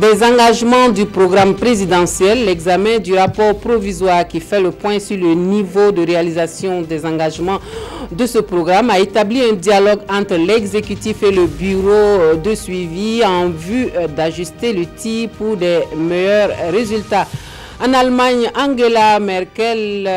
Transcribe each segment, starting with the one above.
Des engagements du programme présidentiel, l'examen du rapport provisoire qui fait le point sur le niveau de réalisation des engagements de ce programme a établi un dialogue entre l'exécutif et le bureau de suivi en vue d'ajuster le tir pour des meilleurs résultats. En Allemagne, Angela Merkel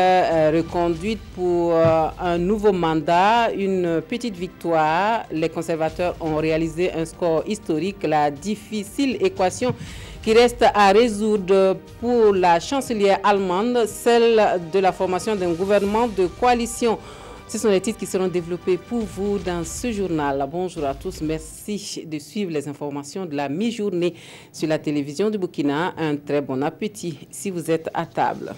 reconduite pour un nouveau mandat, une petite victoire. Les conservateurs ont réalisé un score historique. La difficile équation qui reste à résoudre pour la chancelière allemande, celle de la formation d'un gouvernement de coalition. Ce sont les titres qui seront développés pour vous dans ce journal. Bonjour à tous, merci de suivre les informations de la mi-journée sur la télévision du Burkina. Un très bon appétit si vous êtes à table.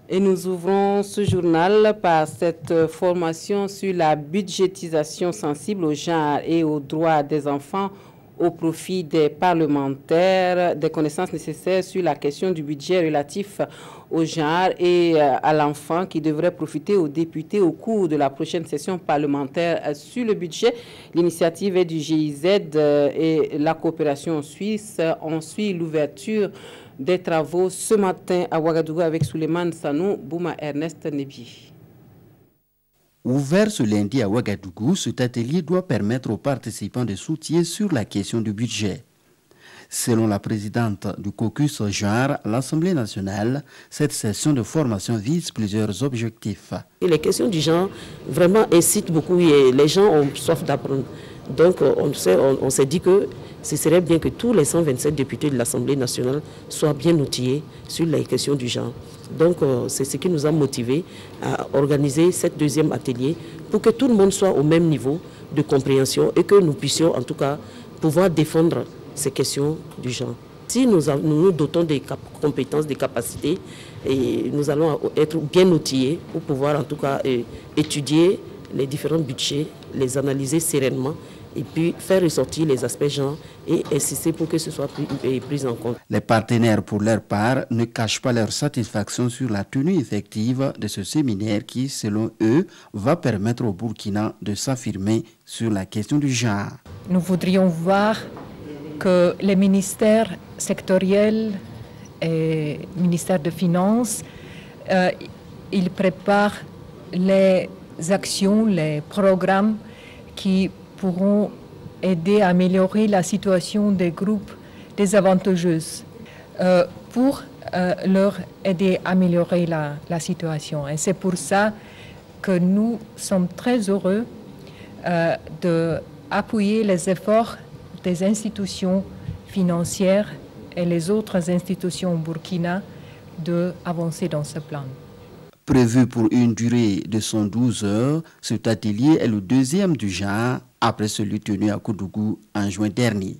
Et nous ouvrons ce journal par cette formation sur la budgétisation sensible au genre et aux droits des enfants au profit des parlementaires, des connaissances nécessaires sur la question du budget relatif au genre et à l'enfant qui devrait profiter aux députés au cours de la prochaine session parlementaire sur le budget. L'initiative est du GIZ et la coopération suisse. On suit l'ouverture des travaux ce matin à Ouagadougou avec Souleymane Sanou, Bouma Ernest Nebi. Ouvert ce lundi à Ouagadougou, cet atelier doit permettre aux participants de soutien sur la question du budget. Selon la présidente du caucus genre, l'Assemblée nationale, cette session de formation vise plusieurs objectifs. Et les questions du genre vraiment incitent beaucoup et les gens ont soif d'apprendre. Donc on s'est dit que ce serait bien que tous les 127 députés de l'Assemblée nationale soient bien outillés sur les questions du genre. Donc c'est ce qui nous a motivés à organiser cette deuxième atelier pour que tout le monde soit au même niveau de compréhension et que nous puissions en tout cas pouvoir défendre ces questions du genre. Si nous nous dotons des compétences, des capacités, et nous allons être bien outillés pour pouvoir en tout cas étudier les différents budgets, les analyser sereinement et puis faire ressortir les aspects genre et insister pour que ce soit pris en compte. Les partenaires, pour leur part, ne cachent pas leur satisfaction sur la tenue effective de ce séminaire qui, selon eux, va permettre au Burkina de s'affirmer sur la question du genre. Nous voudrions voir que les ministères sectoriels et le ministère des Finances, ils préparent les actions, les programmes qui pourront aider à améliorer la situation des groupes désavantageux pour leur aider à améliorer la situation. Et c'est pour ça que nous sommes très heureux d'appuyer les efforts des institutions financières et les autres institutions au Burkina d'avancer dans ce plan. Prévu pour une durée de 112 heures, cet atelier est le deuxième du genre après celui tenu à Koudougou en juin dernier.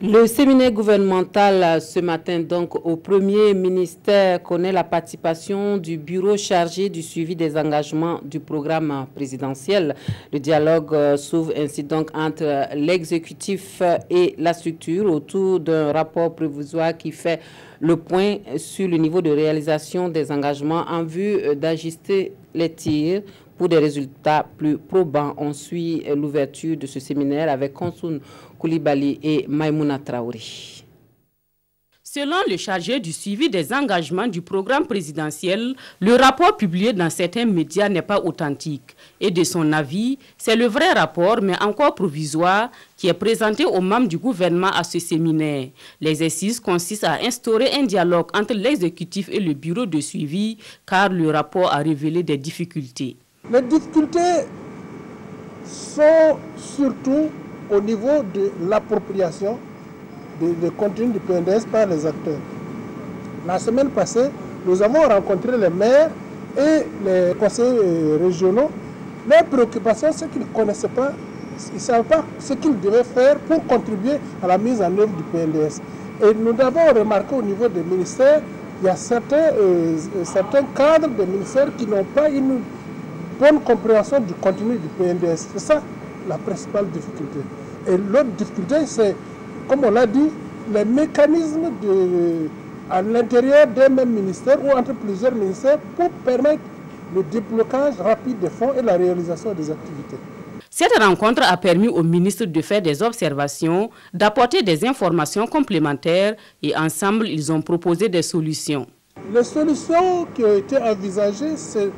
Le séminaire gouvernemental ce matin donc au premier ministère connaît la participation du bureau chargé du suivi des engagements du programme présidentiel. Le dialogue s'ouvre ainsi donc entre l'exécutif et la structure autour d'un rapport provisoire qui fait le point sur le niveau de réalisation des engagements en vue d'ajuster les tirs pour des résultats plus probants. On suit l'ouverture de ce séminaire avec Konsoun Koulibaly et Maïmouna Traoré. Selon le chargé du suivi des engagements du programme présidentiel, le rapport publié dans certains médias n'est pas authentique. Et de son avis, c'est le vrai rapport, mais encore provisoire, qui est présenté aux membres du gouvernement à ce séminaire. L'exercice consiste à instaurer un dialogue entre l'exécutif et le bureau de suivi, car le rapport a révélé des difficultés. Les difficultés sont surtout au niveau de l'appropriation de contenu du PNDS par les acteurs. La semaine passée, nous avons rencontré les maires et les conseillers régionaux. Leurs préoccupations, c'est qu'ils ne connaissaient pas, ils ne savaient pas ce qu'ils devaient faire pour contribuer à la mise en œuvre du PNDS. Et nous avons remarqué au niveau des ministères, il y a certains cadres des ministères qui n'ont pas une bonne compréhension du contenu du PNDS. C'est ça la principale difficulté. Et l'autre difficulté, c'est, comme on l'a dit, les mécanismes à l'intérieur d'un même ministère ou entre plusieurs ministères pour permettre le déblocage rapide des fonds et la réalisation des activités. Cette rencontre a permis au ministre de faire des observations, d'apporter des informations complémentaires et ensemble, ils ont proposé des solutions. Les solutions qui ont été envisagées, c'est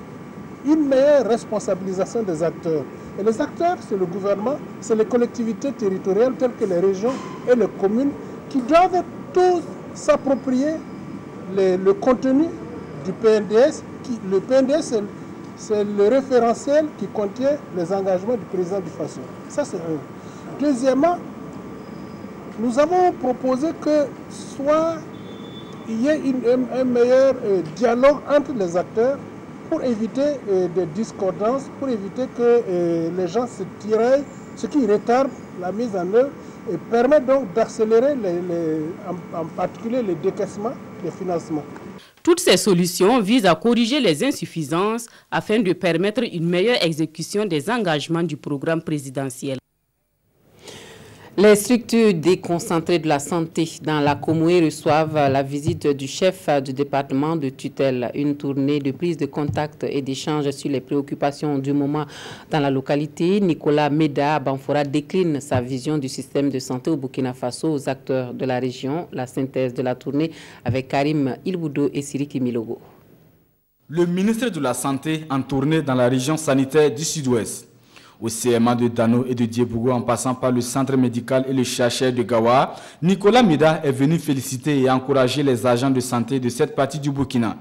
une meilleure responsabilisation des acteurs. Et les acteurs, c'est le gouvernement, c'est les collectivités territoriales telles que les régions et les communes qui doivent tous s'approprier le contenu du PNDS. Le PNDS, c'est le référentiel qui contient les engagements du président du FASO. Ça, c'est un. Deuxièmement, nous avons proposé que il y ait un meilleur dialogue entre les acteurs pour éviter des discordances, pour éviter que les gens se tiraillent, ce qui retarde la mise en œuvre et permet donc d'accélérer en particulier les décaissements des financements. Toutes ces solutions visent à corriger les insuffisances afin de permettre une meilleure exécution des engagements du programme présidentiel. Les structures déconcentrées de la santé dans la Comoué reçoivent la visite du chef du département de tutelle. Une tournée de prise de contact et d'échange sur les préoccupations du moment dans la localité. Nicolas Meda Banfora décline sa vision du système de santé au Burkina Faso aux acteurs de la région. La synthèse de la tournée avec Karim Ilboudo et Siriki Milogo. Le ministre de la Santé en tournée dans la région sanitaire du Sud-Ouest. Au CMA de Dano et de Diebougou en passant par le centre médical et le chercheur de Gawa, Nicolas Mida est venu féliciter et encourager les agents de santé de cette partie du Burkina.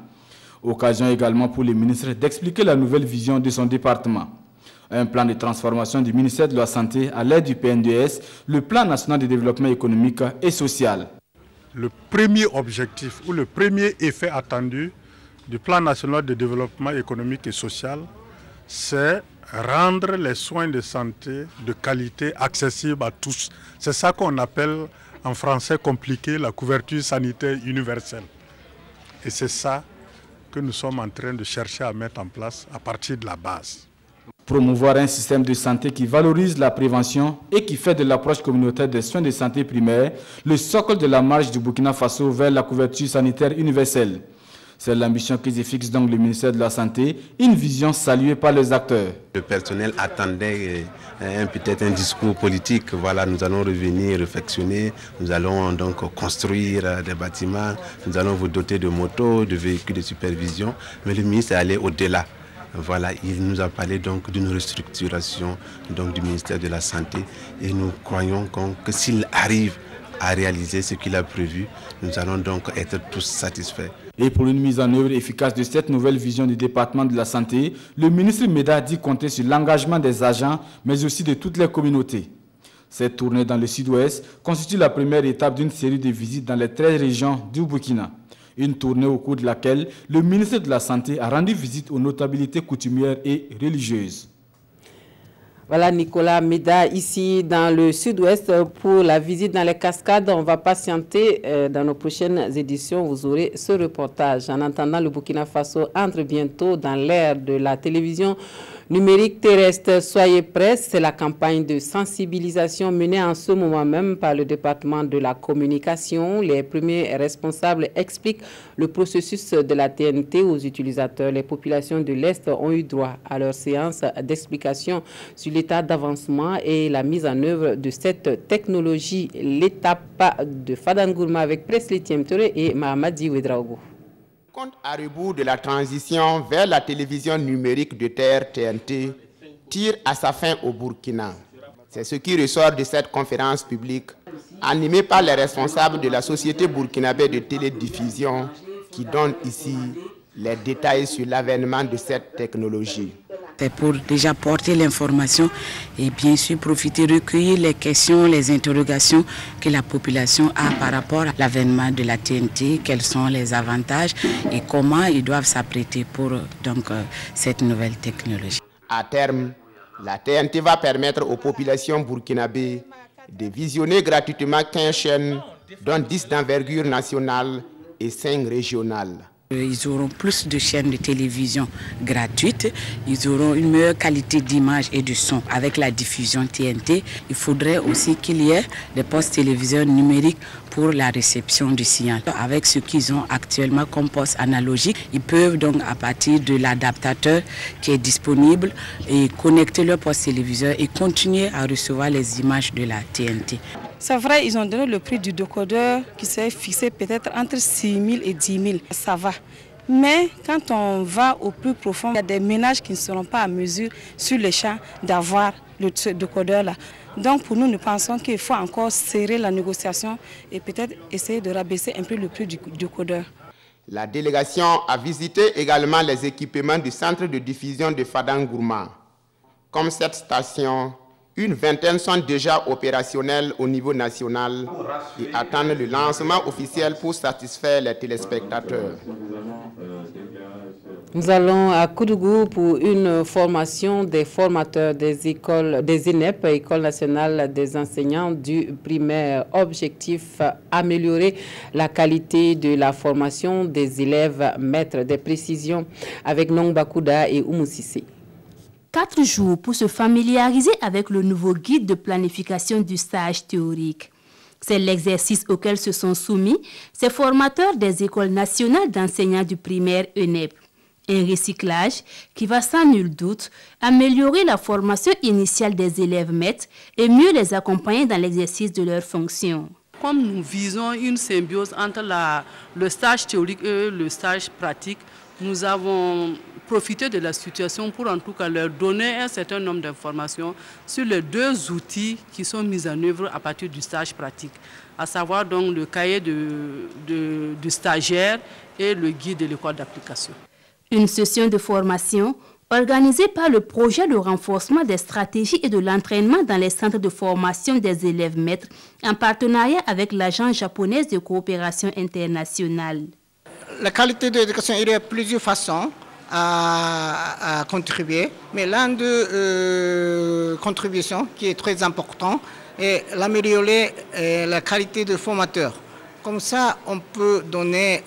Occasion également pour le ministre d'expliquer la nouvelle vision de son département. Un plan de transformation du ministère de la Santé à l'aide du PNDS, le plan national de développement économique et social. Le premier objectif ou le premier effet attendu du plan national de développement économique et social, c'est rendre les soins de santé de qualité accessibles à tous. C'est ça qu'on appelle en français compliqué la couverture sanitaire universelle. Et c'est ça que nous sommes en train de chercher à mettre en place à partir de la base. Promouvoir un système de santé qui valorise la prévention et qui fait de l'approche communautaire des soins de santé primaires le socle de la marche du Burkina Faso vers la couverture sanitaire universelle. C'est l'ambition qui se fixe donc le ministère de la Santé, une vision saluée par les acteurs. Le personnel attendait peut-être un discours politique. Voilà, nous allons revenir, réflexionner, nous allons donc construire des bâtiments, nous allons vous doter de motos, de véhicules de supervision. Mais le ministre est allé au-delà. Voilà, il nous a parlé donc d'une restructuration donc, du ministère de la Santé et nous croyons que s'il arrive à réaliser ce qu'il a prévu, nous allons donc être tous satisfaits. Et pour une mise en œuvre efficace de cette nouvelle vision du département de la santé, le ministre Meda dit compter sur l'engagement des agents, mais aussi de toutes les communautés. Cette tournée dans le sud-ouest constitue la première étape d'une série de visites dans les 13 régions du Burkina. Une tournée au cours de laquelle le ministre de la Santé a rendu visite aux notabilités coutumières et religieuses. Voilà Nicolas Meda ici dans le sud-ouest pour la visite dans les cascades. On va patienter dans nos prochaines éditions. Vous aurez ce reportage. En attendant, le Burkina Faso entre bientôt dans l'ère de la télévision numérique terrestre. Soyez prêts, c'est la campagne de sensibilisation menée en ce moment même par le département de la communication. Les premiers responsables expliquent le processus de la TNT aux utilisateurs. Les populations de l'Est ont eu droit à leur séance d'explication sur l'état d'avancement et la mise en œuvre de cette technologie. L'étape de Fadangourma avec Presley Tiemtere et Mahamadi Ouedraogo. Compte à rebours de la transition vers la télévision numérique de terre TNT tire à sa fin au Burkina. C'est ce qui ressort de cette conférence publique animée par les responsables de la société burkinabé de télédiffusion qui donnent ici les détails sur l'avènement de cette technologie. C'est pour déjà porter l'information et bien sûr profiter, recueillir les questions, les interrogations que la population a par rapport à l'avènement de la TNT, quels sont les avantages et comment ils doivent s'apprêter pour cette nouvelle technologie. À terme, la TNT va permettre aux populations burkinabées de visionner gratuitement 15 chaînes, dont 10 d'envergure nationale et 5 régionales. Ils auront plus de chaînes de télévision gratuites, ils auront une meilleure qualité d'image et de son avec la diffusion TNT. Il faudrait aussi qu'il y ait des postes téléviseurs numériques pour la réception du signal. Avec ce qu'ils ont actuellement comme poste analogique, ils peuvent donc à partir de l'adaptateur qui est disponible et connecter leur poste téléviseur et continuer à recevoir les images de la TNT. C'est vrai, ils ont donné le prix du décodeur qui s'est fixé peut-être entre 6 000 et 10 000. Ça va. Mais quand on va au plus profond, il y a des ménages qui ne seront pas à mesure sur les champs d'avoir ce décodeur-là. Donc pour nous, nous pensons qu'il faut encore serrer la négociation et peut-être essayer de rabaisser un peu le prix du décodeur. La délégation a visité également les équipements du centre de diffusion de Fadangourma. Comme cette station, une vingtaine sont déjà opérationnelles au niveau national et attendent le lancement officiel pour satisfaire les téléspectateurs. Nous allons à Koudougou pour une formation des formateurs des écoles, des INEP, École nationale des enseignants du primaire. Objectif, améliorer la qualité de la formation des élèves maîtres. Des précisions avec Nong Bakouda et Oumou Sissé. 4 jours pour se familiariser avec le nouveau guide de planification du stage théorique. C'est l'exercice auquel se sont soumis ces formateurs des écoles nationales d'enseignants du primaire ENEP. Un recyclage qui va sans nul doute améliorer la formation initiale des élèves maîtres et mieux les accompagner dans l'exercice de leurs fonctions. Comme nous visons une symbiose entre le stage théorique et le stage pratique, nous avons profité de la situation pour en tout cas leur donner un certain nombre d'informations sur les 2 outils qui sont mis en œuvre à partir du stage pratique, à savoir donc le cahier du stagiaire et le guide de l'école d'application. Une session de formation organisée par le projet de renforcement des stratégies et de l'entraînement dans les centres de formation des élèves maîtres en partenariat avec l'Agence japonaise de coopération internationale. La qualité de l'éducation, il y a plusieurs façons à contribuer, mais l'une de contributions qui est très importante est l'améliorer la qualité de formateur. Comme ça, on peut donner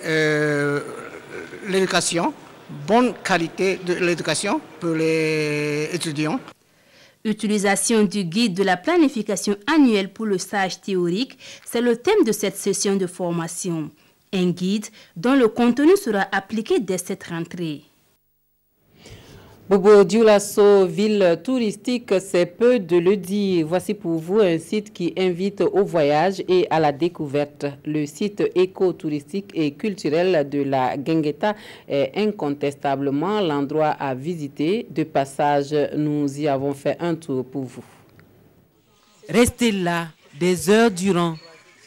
l'éducation, bonne qualité de l'éducation pour les étudiants. Utilisation du guide de la planification annuelle pour le stage théorique, c'est le thème de cette session de formation. Un guide dont le contenu sera appliqué dès cette rentrée. Bobo Dioulasso, ville touristique, c'est peu de le dire. Voici pour vous un site qui invite au voyage et à la découverte. Le site éco-touristique et culturel de la Guingueta est incontestablement l'endroit à visiter. De passage, nous y avons fait un tour pour vous. Restez là des heures durant,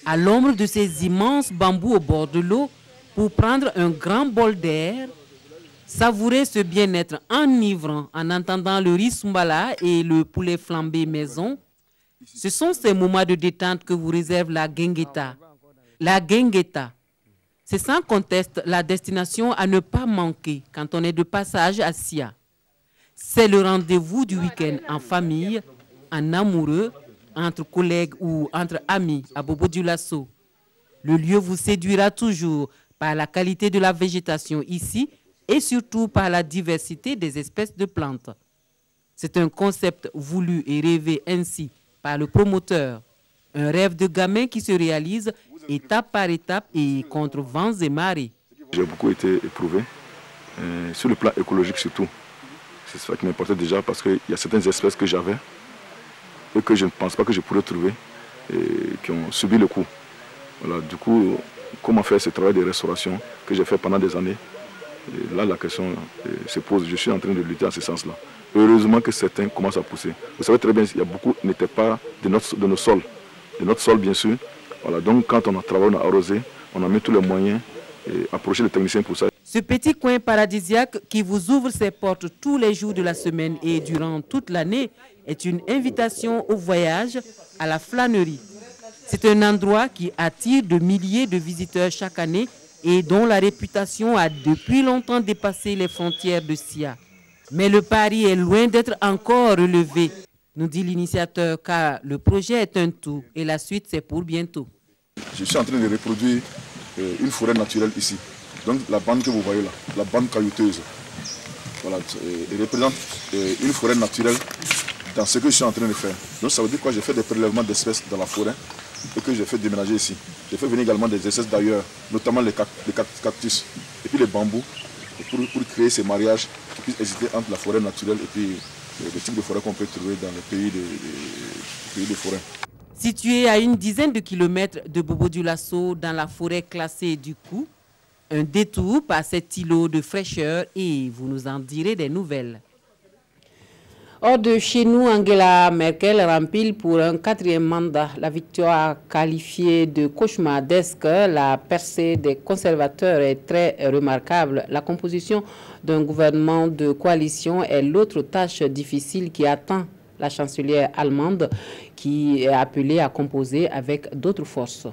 à l'ombre de ces immenses bambous au bord de l'eau, pour prendre un grand bol d'air, savourer ce bien-être enivrant en entendant le riz sumbala et le poulet flambé maison. Ce sont ces moments de détente que vous réserve la Guingueta. La Guingueta, c'est sans conteste la destination à ne pas manquer quand on est de passage à Sia. C'est le rendez-vous du week-end en famille, en amoureux, entre collègues ou entre amis à Bobo Dioulasso. Le lieu vous séduira toujours par la qualité de la végétation ici et surtout par la diversité des espèces de plantes. C'est un concept voulu et rêvé ainsi par le promoteur. Un rêve de gamin qui se réalise étape par étape et contre vents et marées. J'ai beaucoup été éprouvé, sur le plan écologique surtout. C'est ça qui m'importait déjà parce qu'il y a certaines espèces que j'avais et que je ne pense pas que je pourrais trouver et qui ont subi le coup. Voilà, du coup, comment faire ce travail de restauration que j'ai fait pendant des années? Et là, la question se pose. Je suis en train de lutter en ce sens-là. Heureusement que certains commencent à pousser. Vous savez très bien, il y a beaucoup qui n'étaient pas de nos sols. De notre sol, bien sûr. Voilà, donc, quand on a travaillé, on a arrosé, on a mis tous les moyens et approché les techniciens pour ça. Ce petit coin paradisiaque qui vous ouvre ses portes tous les jours de la semaine et durant toute l'année est une invitation au voyage, à la flânerie. C'est un endroit qui attire de milliers de visiteurs chaque année et dont la réputation a depuis longtemps dépassé les frontières de Sia. Mais le pari est loin d'être encore relevé, nous dit l'initiateur, car le projet est un tout et la suite c'est pour bientôt. Je suis en train de reproduire une forêt naturelle ici. Donc la bande que vous voyez là, la bande caillouteuse, voilà, elle représente une forêt naturelle dans ce que je suis en train de faire. Donc ça veut dire quoi? J'ai fait des prélèvements d'espèces dans la forêt et que j'ai fait déménager ici. J'ai fait venir également des espèces d'ailleurs, notamment les cactus et puis les bambous, pour créer ces mariages qui puissent exister entre la forêt naturelle et puis le type de forêt qu'on peut trouver dans les pays de forêt. Situé à une dizaine de kilomètres de Bobo-Dioulasso, dans la forêt classée du Cou, un détour par cet îlot de fraîcheur et vous nous en direz des nouvelles. Hors de chez nous, Angela Merkel rempile pour un 4e mandat. La victoire qualifiée de cauchemardesque, la percée des conservateurs est très remarquable. La composition d'un gouvernement de coalition est l'autre tâche difficile qui attend la chancelière allemande, qui est appelée à composer avec d'autres forces.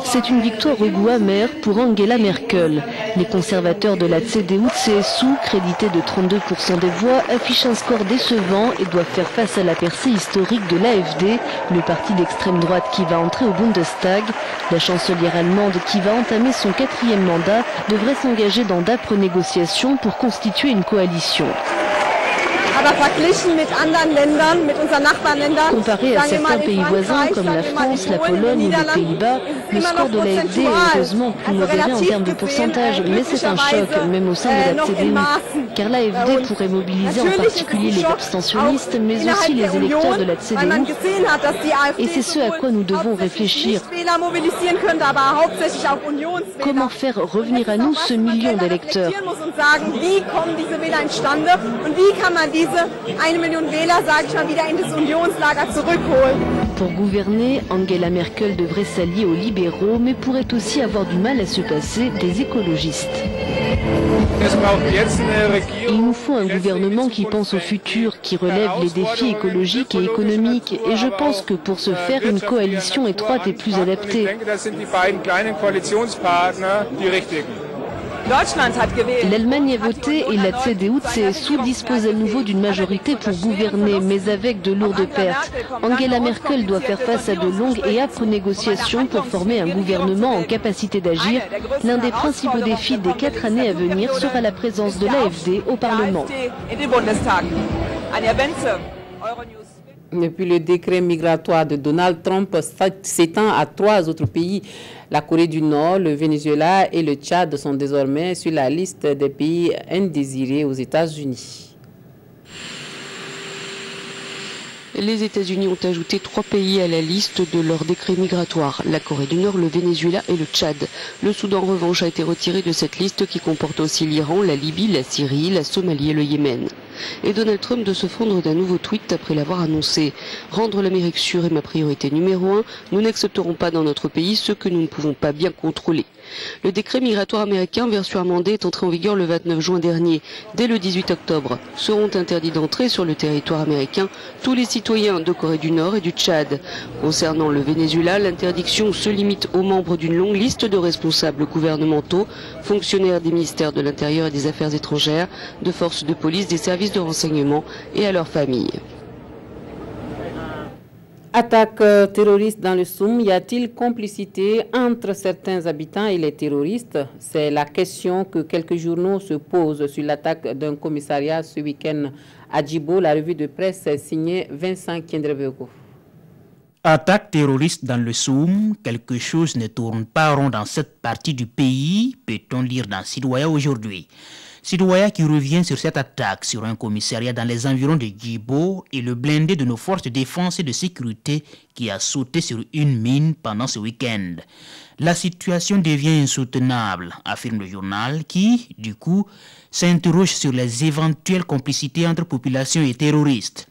C'est une victoire au goût amer pour Angela Merkel. Les conservateurs de la CDU-CSU, crédités de 32% des voix, affichent un score décevant et doivent faire face à la percée historique de l'AfD, le parti d'extrême droite qui va entrer au Bundestag. La chancelière allemande, qui va entamer son 4e mandat, devrait s'engager dans d'âpres négociations pour constituer une coalition. Comparé à certains pays voisins comme la France, la Pologne ou les Pays-Bas, le score de l'AfD est heureusement plus modéré en termes de pourcentage, mais c'est un choc, même au sein de la CDU, car l'AfD pourrait mobiliser en particulier les abstentionnistes, mais aussi les électeurs de la CDU, et c'est ce à quoi nous devons réfléchir. Comment faire revenir à nous ce million d'électeurs? Pour gouverner, Angela Merkel devrait s'allier aux libéraux, mais pourrait aussi avoir du mal à se passer des écologistes. Il nous faut un gouvernement qui pense au futur, qui relève les défis écologiques et économiques, et je pense que pour ce faire, une coalition étroite est plus adaptée. L'Allemagne a voté et la CDU-CSU dispose à nouveau d'une majorité pour gouverner, mais avec de lourdes pertes. Angela Merkel doit faire face à de longues et âpres négociations pour former un gouvernement en capacité d'agir. L'un des principaux défis des 4 années à venir sera la présence de l'AfD au Parlement. Depuis le décret migratoire de Donald Trump s'étend à 3 autres pays. La Corée du Nord, le Venezuela et le Tchad sont désormais sur la liste des pays indésirés aux États-Unis. Les États-Unis ont ajouté 3 pays à la liste de leur décret migratoire, la Corée du Nord, le Venezuela et le Tchad. Le Soudan, en revanche, a été retiré de cette liste qui comporte aussi l'Iran, la Libye, la Syrie, la Somalie et le Yémen. Et Donald Trump de se fondre d'un nouveau tweet après l'avoir annoncé. Rendre l'Amérique sûre est ma priorité numéro 1. Nous n'accepterons pas dans notre pays ce que nous ne pouvons pas bien contrôler. Le décret migratoire américain version amendée est entré en vigueur le 29 juin dernier. Dès le 18 octobre, seront interdits d'entrer sur le territoire américain tous les citoyens de Corée du Nord et du Tchad. Concernant le Venezuela, l'interdiction se limite aux membres d'une longue liste de responsables gouvernementaux, fonctionnaires des ministères de l'Intérieur et des Affaires étrangères, de forces de police, des services de renseignement et à leurs familles. Attaque terroriste dans le Soum, y a-t-il complicité entre certains habitants et les terroristes? C'est la question que quelques journaux se posent sur l'attaque d'un commissariat ce week-end à Djibo. La revue de presse est signée Vincent Kiendrevego. Attaque terroriste dans le Soum, quelque chose ne tourne pas rond dans cette partie du pays, peut-on lire dans Sidouaya aujourd'hui. Sidouaya qui revient sur cette attaque sur un commissariat dans les environs de Djibo et le blindé de nos forces de défense et de sécurité qui a sauté sur une mine pendant ce week-end. La situation devient insoutenable, affirme le journal qui, du coup, s'interroge sur les éventuelles complicités entre population et terroristes.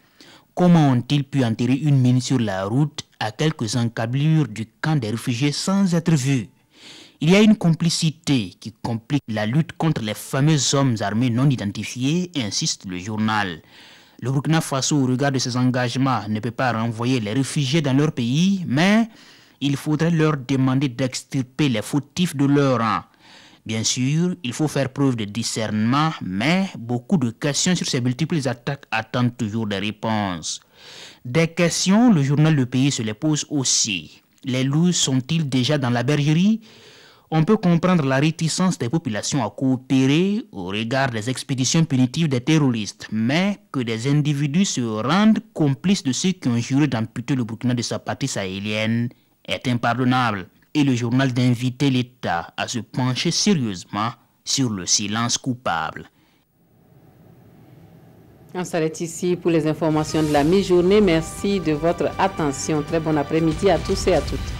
Comment ont-ils pu enterrer une mine sur la route à quelques encablures du camp des réfugiés sans être vus? Il y a une complicité qui complique la lutte contre les fameux hommes armés non identifiés, insiste le journal. Le Burkina Faso, au regard de ses engagements, ne peut pas renvoyer les réfugiés dans leur pays, mais il faudrait leur demander d'extirper les fautifs de leur rang. Bien sûr, il faut faire preuve de discernement, mais beaucoup de questions sur ces multiples attaques attendent toujours des réponses. Des questions, le journal Le Pays se les pose aussi. Les loups sont-ils déjà dans la bergerie? on peut comprendre la réticence des populations à coopérer au regard des expéditions punitives des terroristes, mais que des individus se rendent complices de ceux qui ont juré d'amputer le Burkina de sa partie sahélienne est impardonnable. Et le journal d'inviter l'État à se pencher sérieusement sur le silence coupable. On s'arrête ici pour les informations de la mi-journée. Merci de votre attention. Très bon après-midi à tous et à toutes.